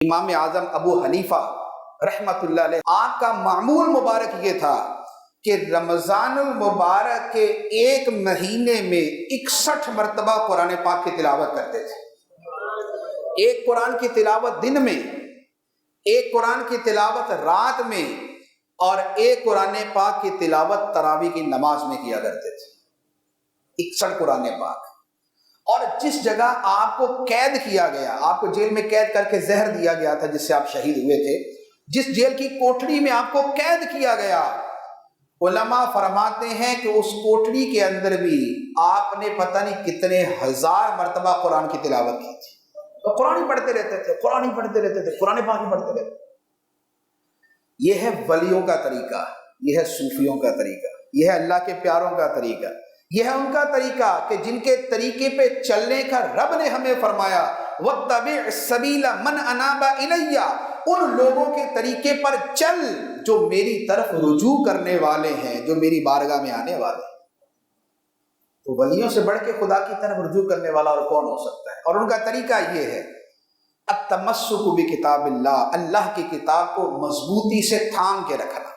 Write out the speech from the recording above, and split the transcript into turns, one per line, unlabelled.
امام اعظم ابو حنیفہ رحمۃ اللہ علیہ، آپ کا معمول مبارک یہ تھا کہ رمضان المبارک کے ایک مہینے میں 61 مرتبہ قرآن پاک کی تلاوت کرتے تھے۔ ایک قرآن کی تلاوت دن میں، ایک قرآن کی تلاوت رات میں، اور ایک قرآن پاک کی تلاوت تراویح کی نماز میں کیا کرتے تھے۔ 61 قرآن پاک۔ اور جس جگہ آپ کو قید کیا گیا، آپ کو جیل میں قید کر کے زہر دیا گیا تھا جس سے آپ شہید ہوئے تھے، جس جیل کی کوٹڑی میں آپ کو قید کیا گیا، علماء فرماتے ہیں کہ اس کوٹڑی کے اندر بھی آپ نے پتہ نہیں کتنے ہزار مرتبہ قرآن کی تلاوت کی تھی۔ تو قرآن ہی پڑھتے رہتے تھے، قرآن ہی پڑھتے رہتے تھے، قرآن پاک ہی پڑھتے رہتے تھے۔ یہ ہے ولیوں کا طریقہ، یہ ہے صوفیوں کا طریقہ، یہ ہے اللہ کے پیاروں کا طریقہ، یہ ہے ان کا طریقہ کہ جن کے طریقے پہ چلنے کا رب نے ہمیں فرمایا وَاتَّبِعْ سَبِيلَ مَنْ أَنَابَ إِلَيَّ، ان لوگوں کے طریقے پر چل جو میری طرف رجوع کرنے والے ہیں، جو میری بارگاہ میں آنے والے ہیں۔ تو ولیوں سے بڑھ کے خدا کی طرف رجوع کرنے والا اور کون ہو سکتا ہے؟ اور ان کا طریقہ یہ ہے التمسک بکتاب اللہ، اللہ کی کتاب کو مضبوطی سے تھام کے رکھنا۔